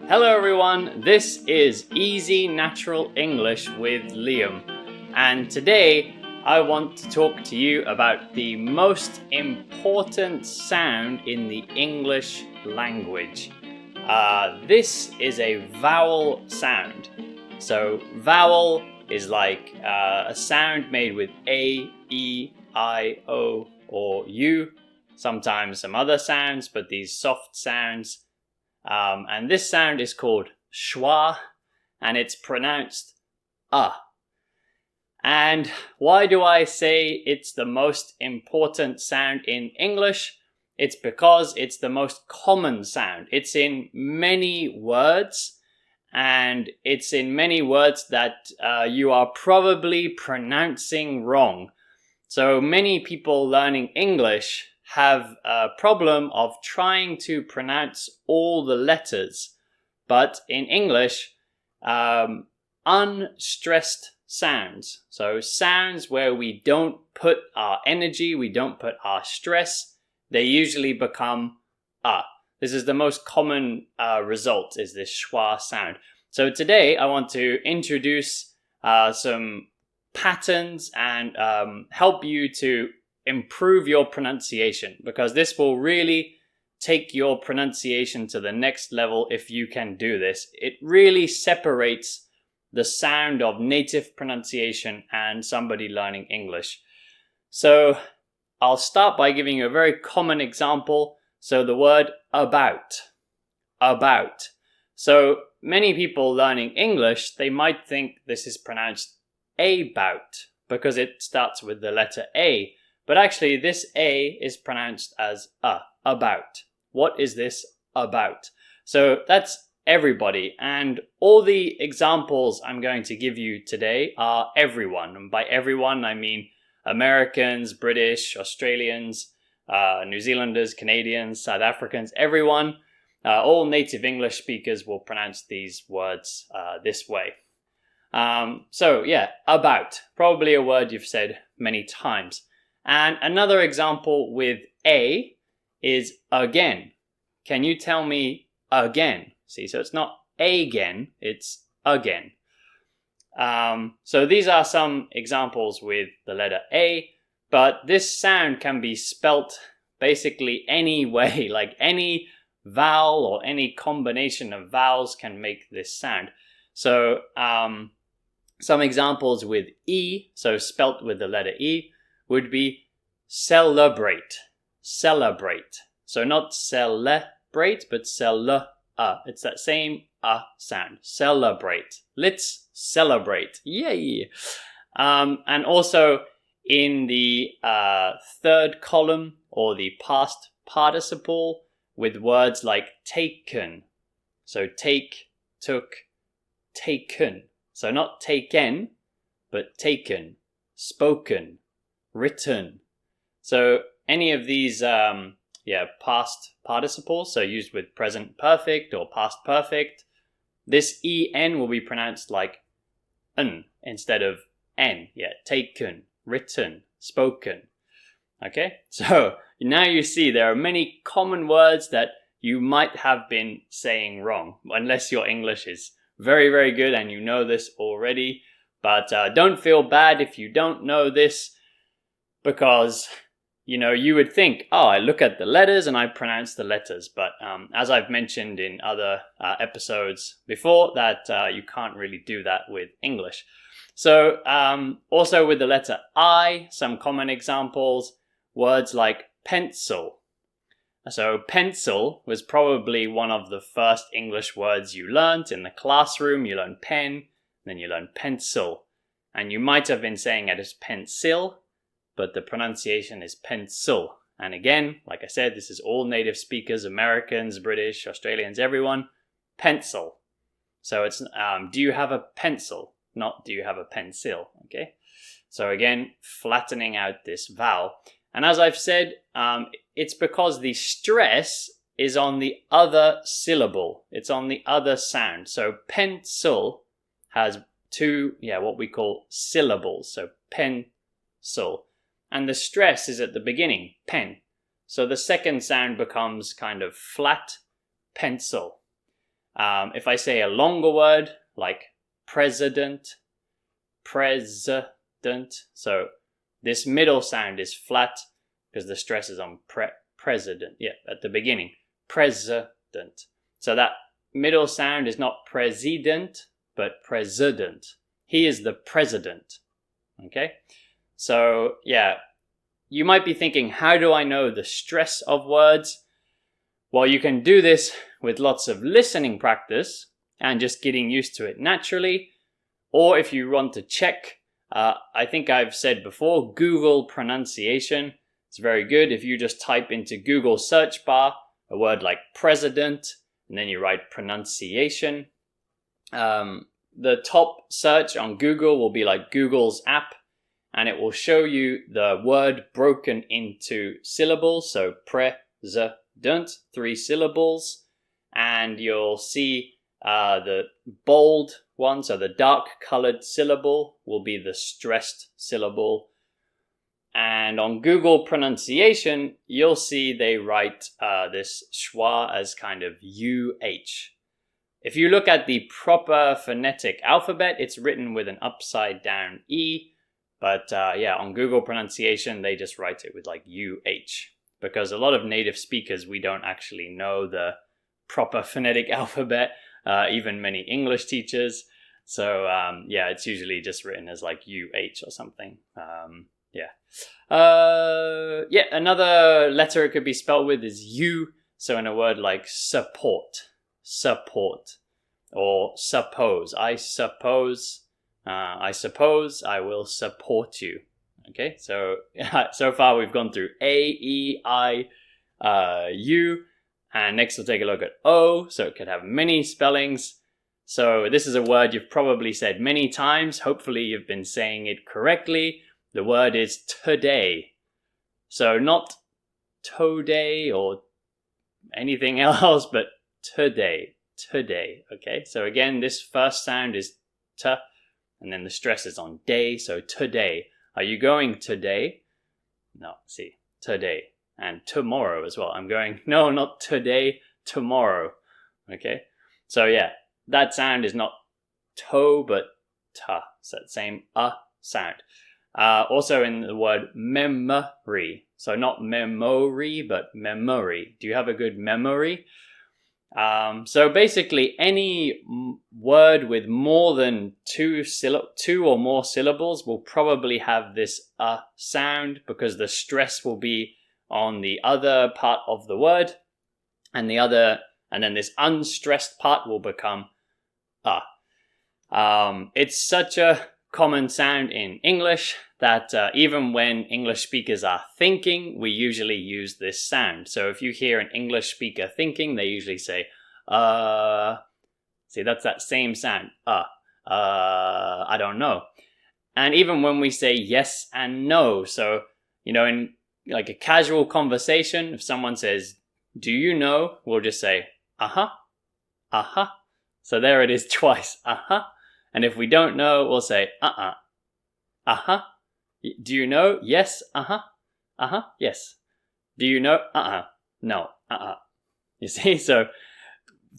Hello everyone, this is Easy Natural English with Liam, and today I want to talk to you about the most important sound in the English language. This is a vowel sound. So vowel is like a sound made with A, E, I, O, or U. Sometimes some other sounds, but these soft sounds. And this sound is called schwa, and it's pronounced And why do I say it's the most important sound in English? It's because it's the most common sound. It's in many words, and it's in many words that you are probably pronouncing wrong. So many people learning English have a problem of trying to pronounce all the letters. But in English, unstressed sounds, so sounds where we don't put our energy, we don't put our stress, they usually become This is the most common result, is this schwa sound. So today I want to introduce some patterns and help you to improve your pronunciation, because this will really take your pronunciation to the next level if you can do this. It really separates the sound of native pronunciation and somebody learning English. So I'll start by giving you a very common example. So the word about. So many people learning English, they might think this is pronounced about because it starts with the letter A. But actually, this A is pronounced as about. What is this about? So that's everybody. And all the examples I'm going to give you today are everyone. And by everyone, I mean Americans, British, Australians, New Zealanders, Canadians, South Africans, everyone. All native English speakers will pronounce these words this way. So yeah, about. Probably a word you've said many times. And another example with A is again. Can you tell me again? See, so it's not again, it's again. So these are some examples with the letter A, but this sound can be spelt basically any way, like any vowel or any combination of vowels can make this sound. So some examples with E, so spelt with the letter E, would be celebrate. So not celebrate, but It's that same sound. Celebrate. Let's celebrate. Yay! And also in the third column, or the past participle, with words like taken. So take, took, taken. So not taken, but taken, spoken, written. So any of these past participles, so used with present perfect or past perfect, this en will be pronounced like n instead of n. Taken, written, spoken. Okay, so now you see there are many common words that you might have been saying wrong, unless your English is very, very good and you know this already. But don't feel bad if you don't know this, because you would think, I look at the letters and I pronounce the letters. But as I've mentioned in other episodes before, that you can't really do that with English. So also with the letter I, some common examples, words like pencil. So pencil was probably one of the first English words you learnt in the classroom. You learn pen, then you learn pencil. And you might have been saying it as pencil, but the pronunciation is pencil. And again, like I said, this is all native speakers, Americans, British, Australians, everyone. Pencil. So it's, do you have a pencil? Not do you have a pencil, okay? So again, flattening out this vowel. And as I've said, it's because the stress is on the other syllable. It's on the other sound. So pencil has two, what we call syllables. So pencil. And the stress is at the beginning, pen. So the second sound becomes kind of flat, pencil. If I say a longer word like president, so this middle sound is flat because the stress is on president. Yeah, at the beginning, president. So that middle sound is not president, but president. He is the president. Okay? So, yeah, you might be thinking, how do I know the stress of words? Well, you can do this with lots of listening practice and just getting used to it naturally. Or if you want to check, I think I've said before, Google pronunciation. It's very good. If you just type into Google search bar a word like president, and then you write pronunciation, the top search on Google will be like Google's app, and it will show you the word broken into syllables. So president, 3 syllables, and you'll see the bold one, so the dark colored syllable will be the stressed syllable. And on Google pronunciation, you'll see they write this schwa as kind of UH. If you look at the proper phonetic alphabet, it's written with an upside down E. But yeah, on Google pronunciation, they just write it with like UH. Because a lot of native speakers, we don't actually know the proper phonetic alphabet, even many English teachers. So yeah, it's usually just written as like UH or something. Yeah, another letter it could be spelled with is U. So in a word like support, or suppose. I suppose I will support you. Okay, so so far we've gone through A, E, I, U, and next we'll take a look at O. So it could have many spellings. So this is a word you've probably said many times. Hopefully you've been saying it correctly. The word is today. So not today or anything else, but today. Okay, so again, this first sound is t, and then the stress is on day. So today. Are you going today? No, see, today. And tomorrow as well. I'm going, no, not today, tomorrow. Okay, so yeah, that sound is not to, but ta. So that same sound. Also in the word memory. So not memory, but memory. Do you have a good memory? So basically any word with more than two or more syllables will probably have this sound, because the stress will be on the other part of the word, and then this unstressed part will become it's such a common sound in English that even when English speakers are thinking, we usually use this sound. So if you hear an English speaker thinking, they usually say, see, that's that same sound, I don't know. And even when we say yes and no, so, you know, in like a casual conversation, if someone says, do you know? We'll just say, uh-huh. So there it is twice, uh-huh. And if we don't know, we'll say, uh-uh. Uh-huh. Do you know? Yes. Uh-huh. Uh-huh. Yes. Do you know? Uh-uh. No. Uh-uh. You see? So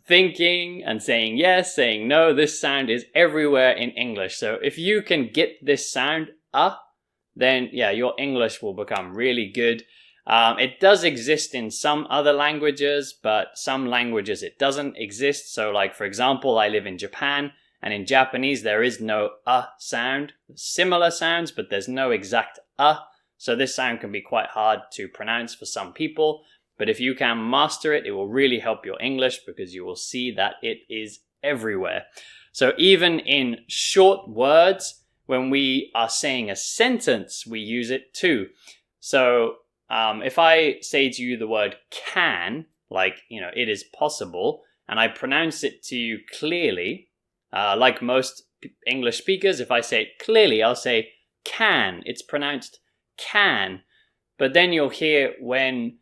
thinking and saying yes, saying no, this sound is everywhere in English. So if you can get this sound, then yeah, your English will become really good. It does exist in some other languages, but some languages it doesn't exist. So like, for example, I live in Japan, and in Japanese, there is no sound. Similar sounds, but there's no exact So this sound can be quite hard to pronounce for some people. But if you can master it, it will really help your English, because you will see that it is everywhere. So even in short words, when we are saying a sentence, we use it too. So if I say to you the word can, like, you know, it is possible, and I pronounce it to you clearly, like most English speakers, if I say it clearly, I'll say can. It's pronounced can. But then you'll hear when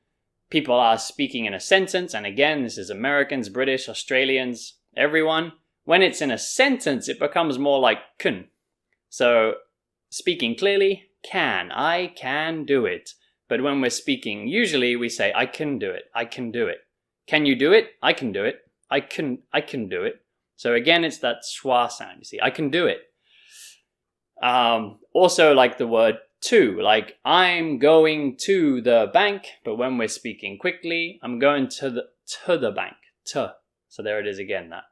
people are speaking in a sentence, and again, this is Americans, British, Australians, everyone. When it's in a sentence, it becomes more like can. So speaking clearly, can. I can do it. But when we're speaking, usually we say, I can do it. I can do it. Can you do it? I can do it. I can do it. So again, it's that schwa sound. You see, I can do it. Also, like the word to, like I'm going to the bank, but when we're speaking quickly, I'm going to the bank. To. So there it is again, that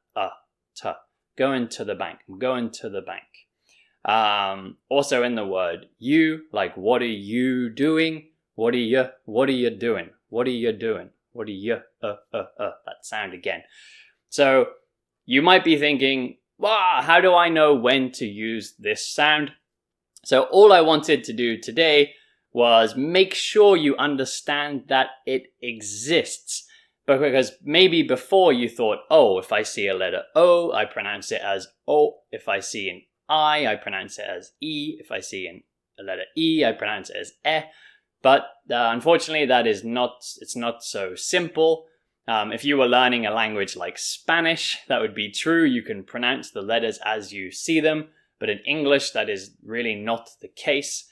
to. Going to the bank. I'm going to the bank. Also in the word you, like what are you doing? What are you doing? What are you doing? What are you that sound again. So you might be thinking, wow, how do I know when to use this sound? So all I wanted to do today was make sure you understand that it exists. Because maybe before you thought, oh, if I see a letter O, I pronounce it as O. If I see an I pronounce it as E. If I see a letter E, I pronounce it as E. But unfortunately, it's not so simple. If you were learning a language like Spanish, that would be true. You can pronounce the letters as you see them. But in English, that is really not the case.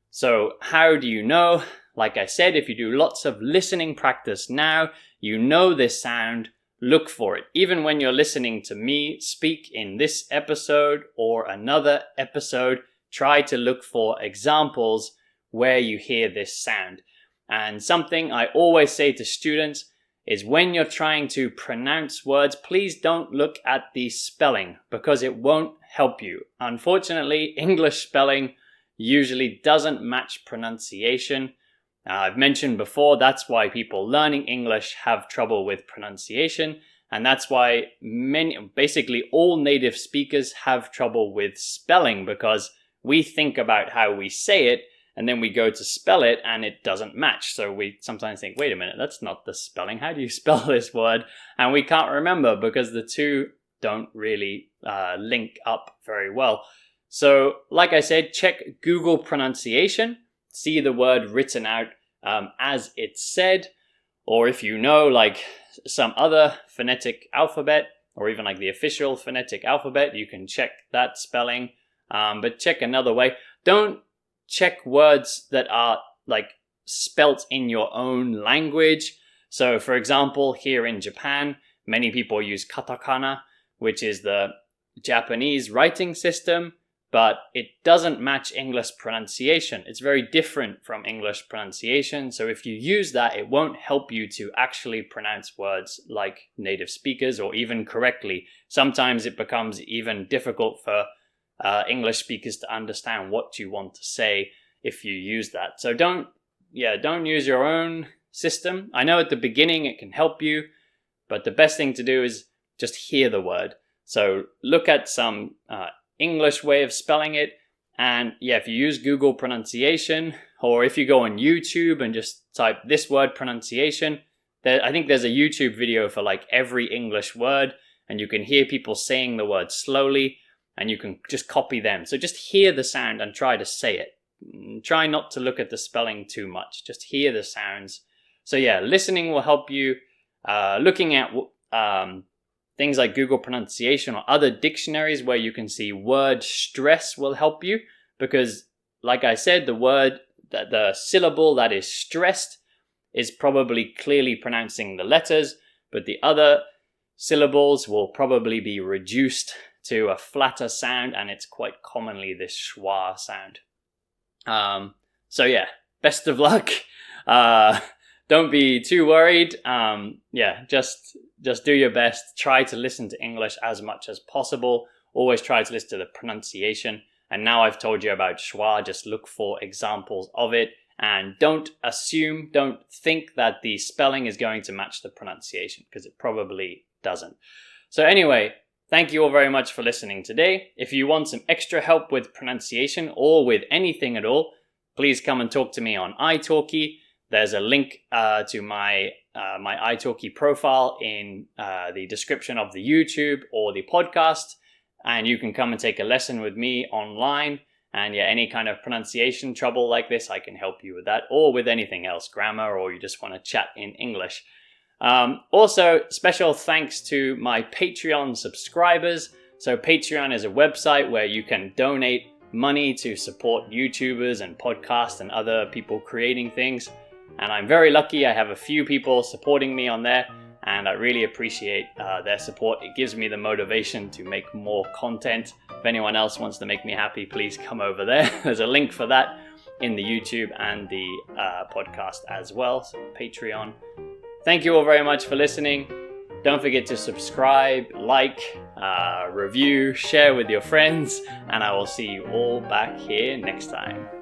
So how do you know? Like I said, if you do lots of listening practice now, you know this sound, look for it. Even when you're listening to me speak in this episode or another episode, try to look for examples where you hear this sound. And something I always say to students is when you're trying to pronounce words, please don't look at the spelling because it won't help you. Unfortunately, English spelling usually doesn't match pronunciation. I've mentioned before, that's why people learning English have trouble with pronunciation, and that's why basically all native speakers have trouble with spelling because we think about how we say it and then we go to spell it and it doesn't match. So we sometimes think, wait a minute, that's not the spelling. How do you spell this word? And we can't remember because the two don't really link up very well. So like I said, check Google pronunciation. See the word written out as it's said, or if you know like some other phonetic alphabet or even like the official phonetic alphabet, you can check that spelling, but check another way. Don't check words that are like spelt in your own language. So for example, here in Japan, many people use katakana, which is the Japanese writing system, but it doesn't match English pronunciation. It's very different from English pronunciation. So if you use that, it won't help you to actually pronounce words like native speakers or even correctly. Sometimes it becomes even difficult for English speakers to understand what you want to say if you use that. So don't use your own system. I know at the beginning it can help you, but the best thing to do is just hear the word. So look at some English way of spelling it, and if you use Google pronunciation, or if you go on YouTube and just type this word pronunciation, I think there's a YouTube video for like every English word, and you can hear people saying the word slowly, and you can just copy them. So just hear the sound and try to say it. Try not to look at the spelling too much, just hear the sounds. So listening will help you. Looking at things like Google pronunciation or other dictionaries where you can see word stress will help you, because like I said, the syllable that is stressed is probably clearly pronouncing the letters, but the other syllables will probably be reduced to a flatter sound, and it's quite commonly this schwa sound. Best of luck. Don't be too worried. Just do your best. Try to listen to English as much as possible. Always try to listen to the pronunciation. And now I've told you about schwa, just look for examples of it. And don't think that the spelling is going to match the pronunciation, because it probably doesn't. So anyway, thank you all very much for listening today. If you want some extra help with pronunciation or with anything at all, please come and talk to me on italki. There's a link to my italki profile in the description of the YouTube or the podcast, and you can come and take a lesson with me online. And any kind of pronunciation trouble like this, I can help you with that, or with anything else, grammar, or you just want to chat in English. Also, special thanks to my Patreon subscribers. So Patreon is a website where you can donate money to support YouTubers and podcasts and other people creating things. And I'm very lucky. I have a few people supporting me on there. and I really appreciate their support. It gives me the motivation to make more content. If anyone else wants to make me happy, please come over there. There's a link for that in the YouTube and the podcast as well, so Patreon. Thank you all very much for listening. Don't forget to subscribe, like, review, share with your friends, and I will see you all back here next time.